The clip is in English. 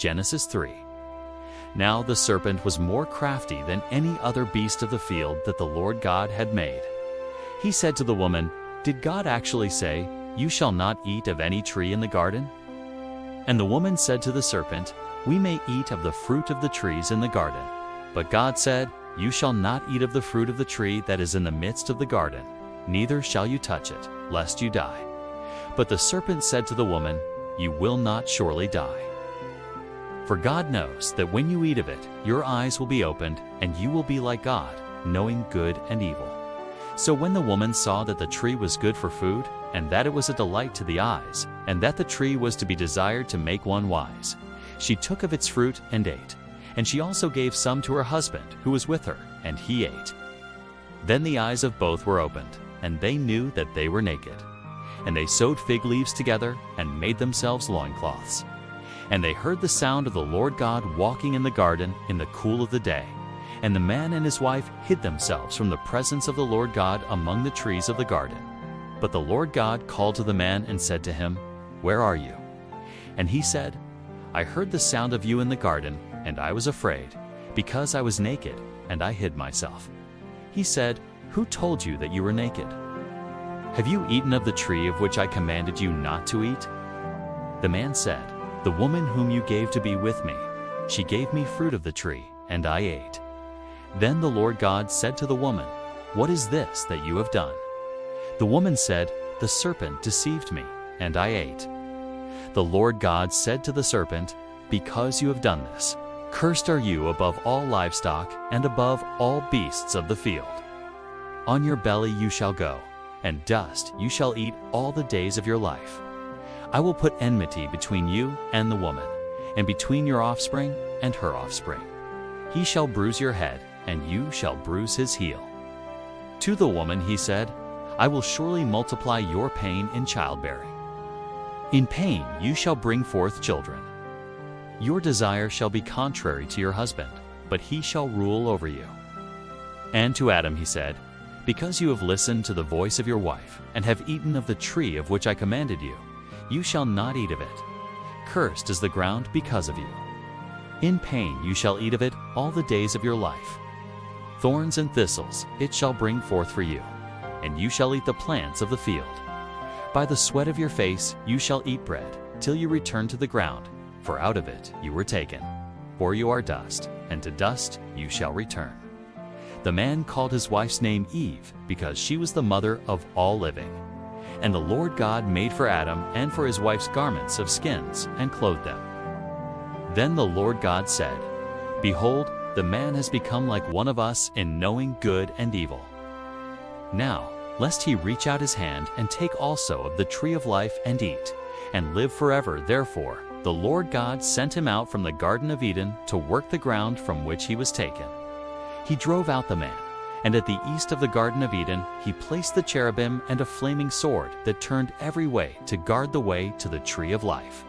Genesis 3. Now the serpent was more crafty than any other beast of the field that the Lord God had made. He said to the woman, "Did God actually say, 'You shall not eat of any tree in the garden'?" And the woman said to the serpent, "We may eat of the fruit of the trees in the garden. But God said, 'You shall not eat of the fruit of the tree that is in the midst of the garden, neither shall you touch it, lest you die.' But the serpent said to the woman, 'You will not surely die. For God knows that when you eat of it, your eyes will be opened, and you will be like God, knowing good and evil.' So when the woman saw that the tree was good for food, and that it was a delight to the eyes, and that the tree was to be desired to make one wise, she took of its fruit and ate. And she also gave some to her husband, who was with her, and he ate. Then the eyes of both were opened, and they knew that they were naked. And they sewed fig leaves together, and made themselves loincloths. And they heard the sound of the Lord God walking in the garden in the cool of the day. And the man and his wife hid themselves from the presence of the Lord God among the trees of the garden. But the Lord God called to the man and said to him, "Where are you?" And he said, "I heard the sound of you in the garden, and I was afraid, because I was naked, and I hid myself." He said, "Who told you that you were naked? Have you eaten of the tree of which I commanded you not to eat?" The man said, "The woman whom you gave to be with me, she gave me fruit of the tree, and I ate." Then the Lord God said to the woman, "What is this that you have done?" The woman said, "The serpent deceived me, and I ate." The Lord God said to the serpent, "Because you have done this, cursed are you above all livestock and above all beasts of the field. On your belly you shall go, and dust you shall eat all the days of your life. I will put enmity between you and the woman, and between your offspring and her offspring. He shall bruise your head, and you shall bruise his heel." To the woman he said, "I will surely multiply your pain in childbearing. In pain you shall bring forth children. Your desire shall be contrary to your husband, but he shall rule over you." And to Adam he said, "Because you have listened to the voice of your wife, and have eaten of the tree of which I commanded you, you shall not eat of it. Cursed is the ground because of you. In pain you shall eat of it all the days of your life. Thorns and thistles it shall bring forth for you, and you shall eat the plants of the field. By the sweat of your face you shall eat bread, till you return to the ground, for out of it you were taken. For you are dust, and to dust you shall return." The man called his wife's name Eve, because she was the mother of all living. And the Lord God made for Adam and for his wife's garments of skins, and clothed them. Then the Lord God said, "Behold, the man has become like one of us in knowing good and evil. Now, lest he reach out his hand and take also of the tree of life and eat, and live forever. Therefore, the Lord God sent him out from the Garden of Eden to work the ground from which he was taken. He drove out the man, and at the east of the Garden of Eden he placed the cherubim and a flaming sword that turned every way to guard the way to the tree of life.